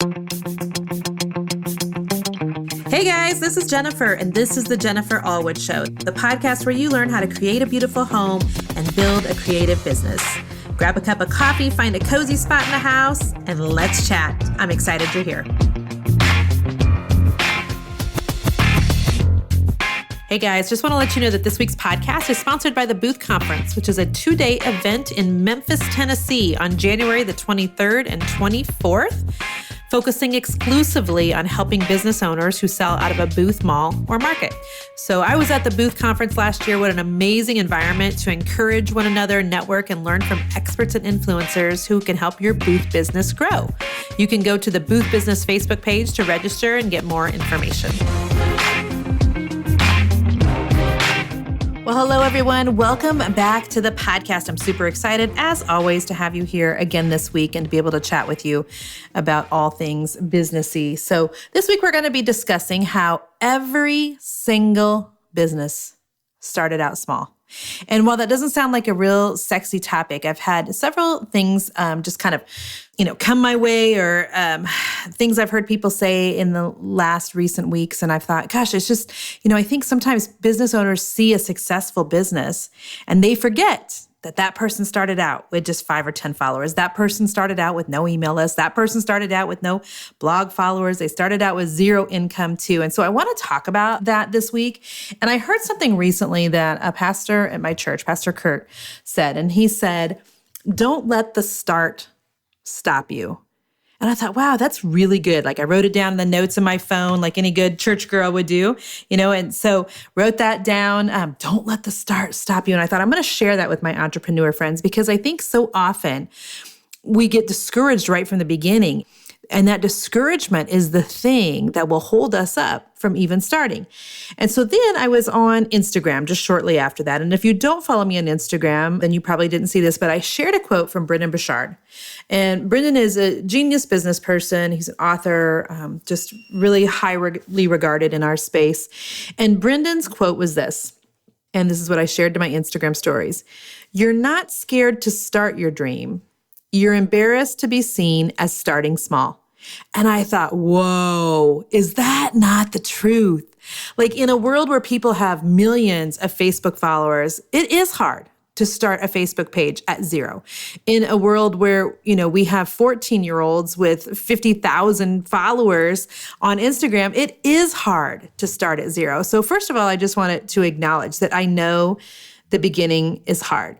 Hey guys, this is Jennifer, and this is the Jennifer Allwood Show, the podcast where you learn how to create a beautiful home and build a creative business. Grab a cup of coffee, find a cozy spot in the house, and let's chat. I'm excited you're here. Hey guys, just want to let you know that this week's podcast is sponsored by the Booth Conference, which is a 2-day event in Memphis, Tennessee on January the 23rd and 24th, focusing exclusively on helping business owners who sell out of a booth, mall, or market. So I was at the Booth Conference last year. What an amazing environment to encourage one another, network, and learn from experts and influencers who can help your booth business grow. You can go to the Booth Business Facebook page to register and get more information. Well, hello, everyone. Welcome back to the podcast. I'm super excited, as always, to have you here again this week and to be able to chat with you about all things businessy. So this week, we're going to be discussing how every single business started out small. And while that doesn't sound like a real sexy topic, I've had several things just kind of, come my way or things I've heard people say in the last recent weeks. And I've thought, gosh, it's just, I think sometimes business owners see a successful business and they forget that person started out with just 5 or 10 followers. That person started out with no email list. That person started out with no blog followers. They started out with zero income too. And so I want to talk about that this week. And I heard something recently that a pastor at my church, Pastor Kurt, said, and he said, "Don't let the start stop you." And I thought, wow, that's really good. Like I wrote it down in the notes in my phone, like any good church girl would do, and so wrote that down. Don't let the start stop you. And I thought I'm going to share that with my entrepreneur friends because I think so often we get discouraged right from the beginning. And that discouragement is the thing that will hold us up from even starting. And so then I was on Instagram just shortly after that. And if you don't follow me on Instagram, then you probably didn't see this, but I shared a quote from Brendan Burchard. And Brendan is a genius business person. He's an author, just really highly regarded in our space. And Brendan's quote was this, and this is what I shared to my Instagram stories. "You're not scared to start your dream. You're embarrassed to be seen as starting small." And I thought, whoa, is that not the truth? Like in a world where people have millions of Facebook followers, it is hard to start a Facebook page at zero. In a world where, we have 14-year-olds with 50,000 followers on Instagram, it is hard to start at zero. So first of all, I just wanted to acknowledge that I know the beginning is hard.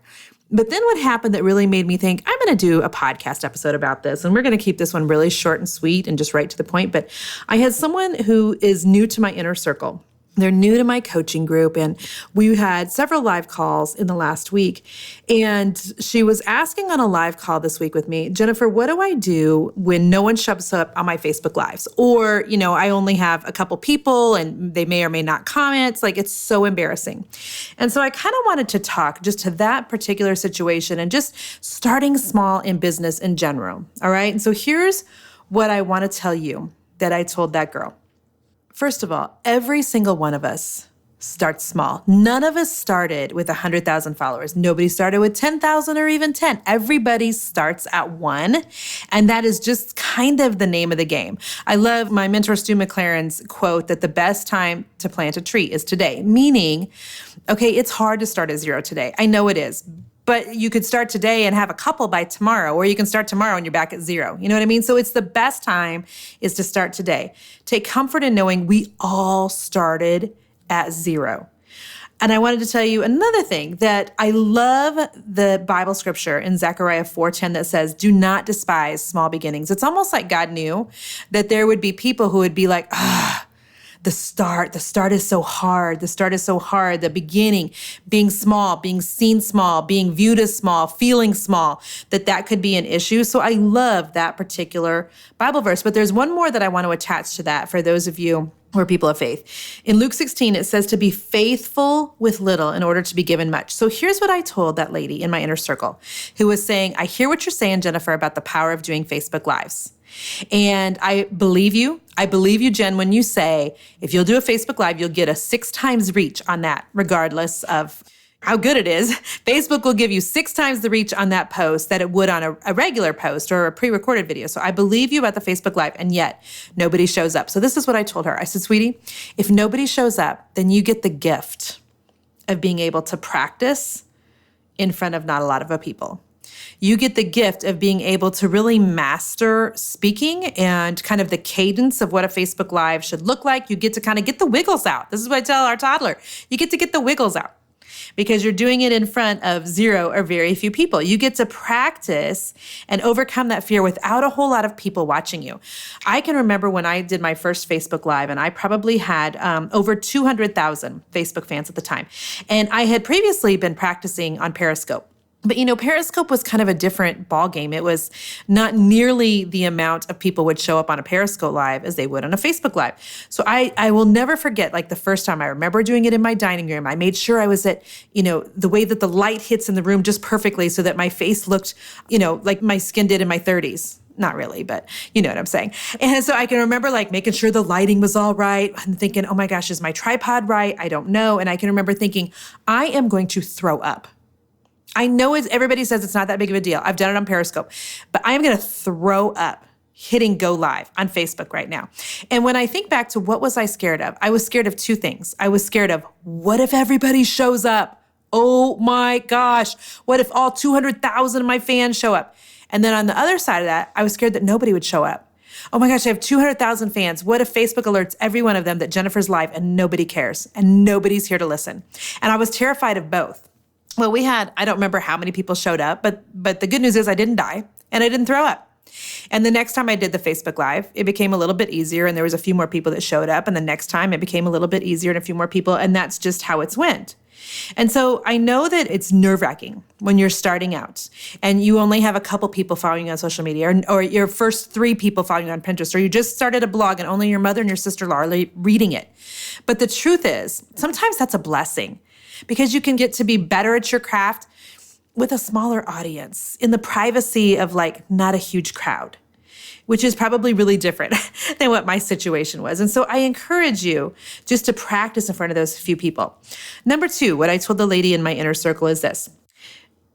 But then what happened that really made me think, I'm going to do a podcast episode about this, and we're going to keep this one really short and sweet and just right to the point. But I had someone who is new to my inner circle. They're new to my coaching group, and we had several live calls in the last week. And she was asking on a live call this week with me, "Jennifer, what do I do when no one shows up on my Facebook Lives? Or, I only have a couple people and they may or may not comment. It's like, it's so embarrassing." And so I kind of wanted to talk just to that particular situation and just starting small in business in general. All right. And so here's what I want to tell you that I told that girl. First of all, every single one of us starts small. None of us started with 100,000 followers. Nobody started with 10,000 or even 10. Everybody starts at 1. And that is just kind of the name of the game. I love my mentor, Stu McLaren's quote that the best time to plant a tree is today, meaning, okay, it's hard to start at zero today. I know it is. But you could start today and have a couple by tomorrow, or you can start tomorrow and you're back at zero. You know what I mean? So it's the best time is to start today. Take comfort in knowing we all started at zero. And I wanted to tell you another thing, that I love the Bible scripture in Zechariah 4:10 that says, "Do not despise small beginnings." It's almost like God knew that there would be people who would be like, the start is so hard. The start is so hard. The beginning, being small, being seen small, being viewed as small, feeling small, that could be an issue. So I love that particular Bible verse. But there's one more that I want to attach to that for those of you who are people of faith. In Luke 16, it says to be faithful with little in order to be given much. So here's what I told that lady in my inner circle who was saying, "I hear what you're saying, Jennifer, about the power of doing Facebook Lives. And I believe you. I believe you, Jen, when you say, if you'll do a Facebook Live, you'll get a 6 times reach on that, regardless of how good it is, Facebook will give you 6 times the reach on that post that it would on a regular post or a pre-recorded video. So I believe you about the Facebook Live, and yet nobody shows up. So this is what I told her. I said, sweetie, if nobody shows up, then you get the gift of being able to practice in front of not a lot of people. You get the gift of being able to really master speaking and kind of the cadence of what a Facebook Live should look like. You get to kind of get the wiggles out. This is what I tell our toddler. You get to get the wiggles out because you're doing it in front of 0 or very few people. You get to practice and overcome that fear without a whole lot of people watching you. I can remember when I did my first Facebook Live, and I probably had over 200,000 Facebook fans at the time. And I had previously been practicing on Periscope. But, Periscope was kind of a different ballgame. It was not nearly the amount of people would show up on a Periscope Live as they would on a Facebook Live. So I will never forget, like the first time I remember doing it in my dining room. I made sure I was at, the way that the light hits in the room just perfectly so that my face looked, like my skin did in my 30s. Not really, but you know what I'm saying. And so I can remember like making sure the lighting was all right and thinking, oh my gosh, is my tripod right? I don't know. And I can remember thinking, I am going to throw up. I know everybody says it's not that big of a deal. I've done it on Periscope, but I am going to throw up hitting go live on Facebook right now. And when I think back to what was I scared of? I was scared of 2 things. I was scared of, what if everybody shows up? Oh my gosh. What if all 200,000 of my fans show up? And then on the other side of that, I was scared that nobody would show up. Oh my gosh, I have 200,000 fans. What if Facebook alerts every one of them that Jennifer's live and nobody cares and nobody's here to listen? And I was terrified of both. Well, I don't remember how many people showed up, but the good news is I didn't die and I didn't throw up. And the next time I did the Facebook Live, it became a little bit easier and there was a few more people that showed up. And the next time it became a little bit easier and a few more people. And that's just how it's went. And so I know that it's nerve-wracking when you're starting out and you only have a couple people following you on social media or your first 3 people following you on Pinterest, or you just started a blog and only your mother and your sister are reading it. But the truth is, sometimes that's a blessing, because you can get to be better at your craft with a smaller audience in the privacy of like not a huge crowd, which is probably really different than what my situation was. And so I encourage you just to practice in front of those few people. Number 2, what I told the lady in my inner circle is this.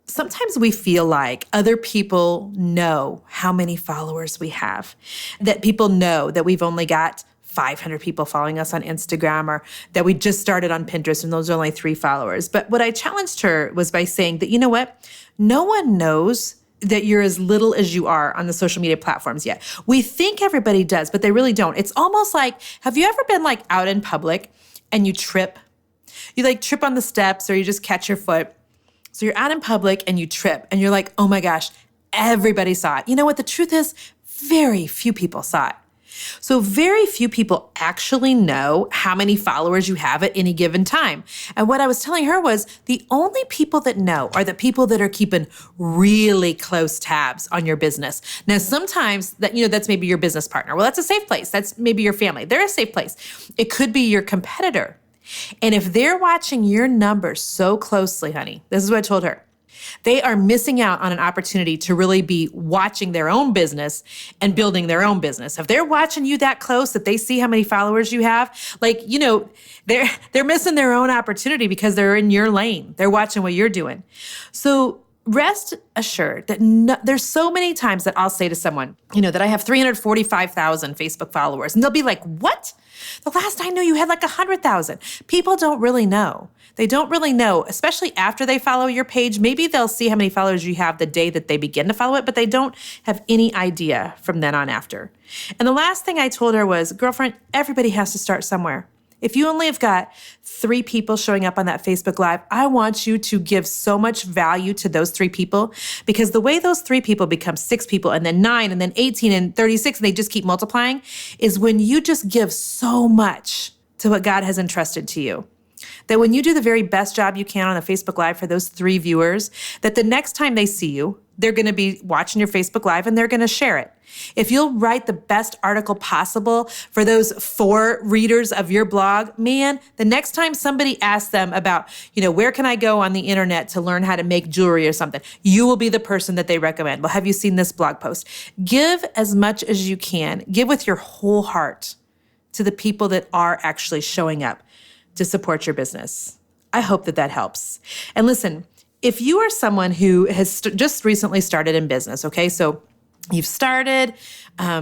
Sometimes we feel like other people know how many followers we have, that people know that we've only got 500 people following us on Instagram, or that we just started on Pinterest and those are only 3 followers. But what I challenged her was by saying that, you know what? No one knows that you're as little as you are on the social media platforms yet. We think everybody does, but they really don't. It's almost like, have you ever been like out in public and you trip? You like trip on the steps or you just catch your foot. So you're out in public and you trip and you're like, oh my gosh, everybody saw it. You know what? The truth is, very few people saw it. So very few people actually know how many followers you have at any given time. And what I was telling her was the only people that know are the people that are keeping really close tabs on your business. Now, sometimes that's maybe your business partner. Well, that's a safe place. That's maybe your family. They're a safe place. It could be your competitor. And if they're watching your numbers so closely, honey, this is what I told her. They are missing out on an opportunity to really be watching their own business and building their own business. If they're watching you that close that they see how many followers you have, they're missing their own opportunity because they're in your lane. They're watching what you're doing. So rest assured that there's so many times that I'll say to someone, that I have 345,000 Facebook followers. And they'll be like, what? The last I knew you had like 100,000. People don't really know. They don't really know, especially after they follow your page. Maybe they'll see how many followers you have the day that they begin to follow it, but they don't have any idea from then on after. And the last thing I told her was, girlfriend, everybody has to start somewhere. If you only have got 3 people showing up on that Facebook Live, I want you to give so much value to those 3 people, because the way those 3 people become 6 people and then 9 and then 18 and 36 and they just keep multiplying is when you just give so much to what God has entrusted to you. That when you do the very best job you can on a Facebook Live for those 3 viewers, that the next time they see you, they're going to be watching your Facebook Live and they're going to share it. If you'll write the best article possible for those 4 readers of your blog, man, the next time somebody asks them about, where can I go on the internet to learn how to make jewelry or something, you will be the person that they recommend. Well, have you seen this blog post? Give as much as you can. Give with your whole heart to the people that are actually showing up to support your business. I hope that helps. And listen, if you are someone who has just recently started in business, okay, so you've started,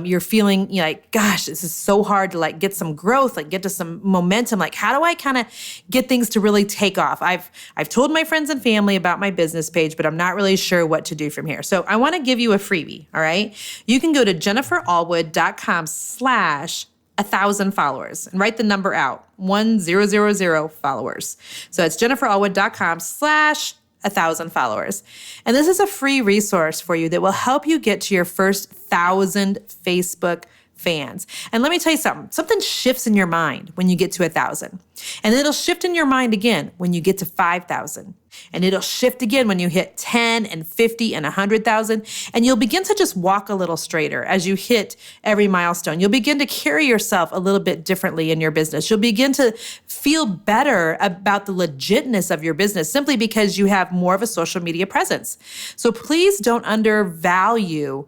you're feeling like, gosh, this is so hard to like get some growth, like get to some momentum. Like, how do I kind of get things to really take off? I've told my friends and family about my business page, but I'm not really sure what to do from here. So I want to give you a freebie. All right. You can go to jenniferallwood.com/1,000 followers and write the number out, 1000 followers. So it's jenniferallwood.com/1,000 followers. And this is a free resource for you that will help you get to your first 1,000 Facebook fans. And let me tell you something shifts in your mind when you get to 1,000. And it'll shift in your mind again when you get to 5,000. And it'll shift again when you hit 10 and 50 and 100,000. And you'll begin to just walk a little straighter as you hit every milestone. You'll begin to carry yourself a little bit differently in your business. You'll begin to feel better about the legitness of your business simply because you have more of a social media presence. So please don't undervalue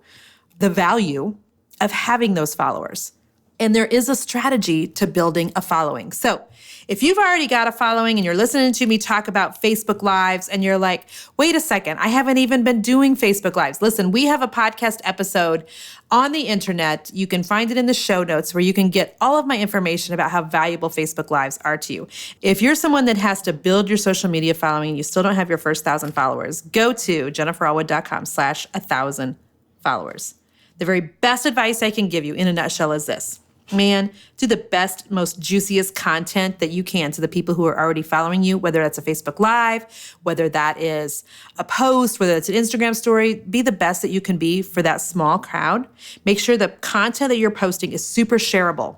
the value of having those followers. And there is a strategy to building a following. So if you've already got a following and you're listening to me talk about Facebook Lives and you're like, wait a second, I haven't even been doing Facebook Lives. Listen, we have a podcast episode on the internet. You can find it in the show notes where you can get all of my information about how valuable Facebook Lives are to you. If you're someone that has to build your social media following and you still don't have your first 1,000 followers, go to jenniferallwood.com/1,000 followers. The very best advice I can give you in a nutshell is this. Man, do the best, most juiciest content that you can to the people who are already following you, whether that's a Facebook Live, whether that is a post, whether it's an Instagram story. Be the best that you can be for that small crowd. Make sure the content that you're posting is super shareable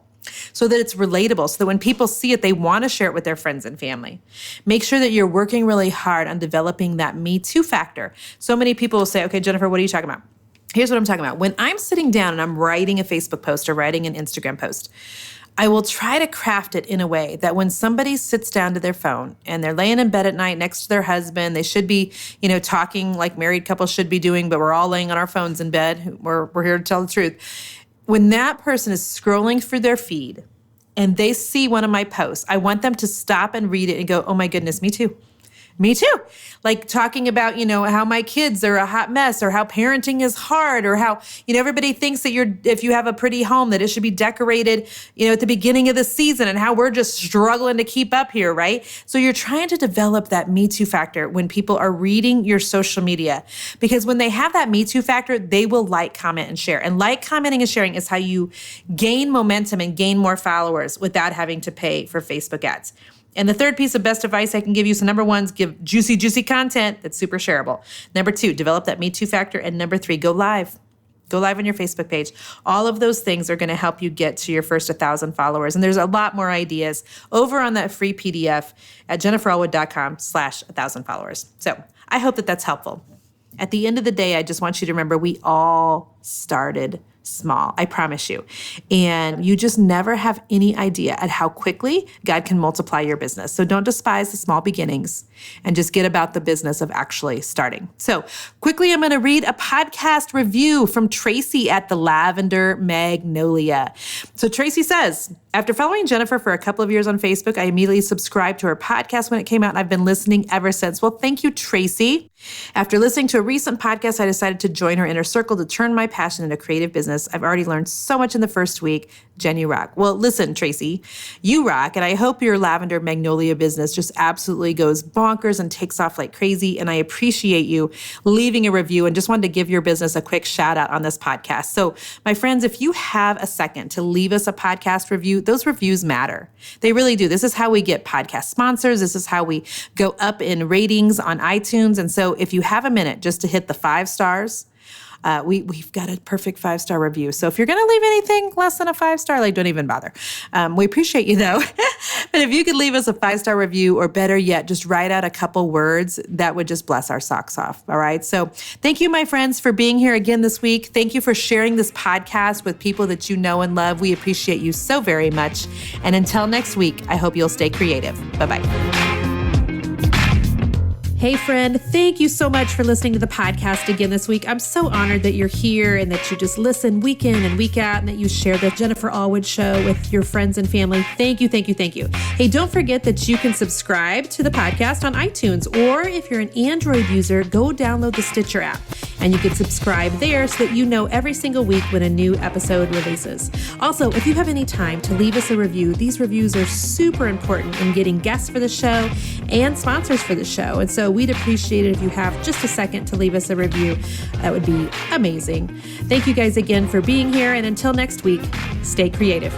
so that it's relatable, so that when people see it, they want to share it with their friends and family. Make sure that you're working really hard on developing that Me Too factor. So many people will say, okay, Jennifer, what are you talking about? Here's what I'm talking about. When I'm sitting down and I'm writing a Facebook post or writing an Instagram post, I will try to craft it in a way that when somebody sits down to their phone and they're laying in bed at night next to their husband, they should be, talking like married couples should be doing, but we're all laying on our phones in bed. We're here to tell the truth. When that person is scrolling through their feed and they see one of my posts, I want them to stop and read it and go, oh my goodness, me too. Me too. Like talking about, how my kids are a hot mess or how parenting is hard or how, everybody thinks that if you have a pretty home, that it should be decorated, at the beginning of the season and how we're just struggling to keep up here, right? So you're trying to develop that Me Too factor when people are reading your social media, because when they have that Me Too factor, they will like, comment, and share. And like, commenting, and sharing is how you gain momentum and gain more followers without having to pay for Facebook ads. And the third piece of best advice I can give you, so number one is give juicy content that's super shareable. Number two, develop that Me Too factor. And number three, go live. Go live on your Facebook page. All of those things are going to help you get to your first 1,000 followers. And there's a lot more ideas over on that free PDF at jenniferallwood.com/1,000 followers. So I hope that that's helpful. At the end of the day, I just want you to remember we all started small, I promise you. And you just never have any idea at how quickly God can multiply your business. So don't despise the small beginnings and just get about the business of actually starting. So quickly, I'm going to read a podcast review from Tracy at the Lavender Magnolia. So Tracy says, after following Jennifer for a couple of years on Facebook, I immediately subscribed to her podcast when it came out, and I've been listening ever since. Well, thank you, Tracy. After listening to a recent podcast, I decided to join her inner circle to turn my passion into creative business. I've already learned so much in the first week. Jen, you rock. Well, listen, Tracy, you rock. And I hope your Lavender Magnolia business just absolutely goes bonkers and takes off like crazy. And I appreciate you leaving a review and just wanted to give your business a quick shout out on this podcast. So my friends, if you have a second to leave us a podcast review, those reviews matter. They really do. This is how we get podcast sponsors. This is how we go up in ratings on iTunes. And so if you have a minute just to hit the 5 stars, we've got a perfect 5-star review. So if you're going to leave anything less than a 5-star, don't even bother. We appreciate you though. But if you could leave us a 5-star review, or better yet, just write out a couple words, that would just bless our socks off. All right. So thank you, my friends, for being here again this week. Thank you for sharing this podcast with people that you know and love. We appreciate you so very much. And until next week, I hope you'll stay creative. Bye-bye. Hey friend, thank you so much for listening to the podcast again this week. I'm so honored that you're here and that you just listen week in and week out and that you share the Jennifer Allwood Show with your friends and family. Thank you, thank you, thank you. Hey, don't forget that you can subscribe to the podcast on iTunes, or if you're an Android user, go download the Stitcher app and you can subscribe there so that you know every single week when a new episode releases. Also, if you have any time to leave us a review, these reviews are super important in getting guests for the show and sponsors for the show. And so we'd appreciate it if you have just a second to leave us a review. That would be amazing. Thank you guys again for being here. And until next week, stay creative.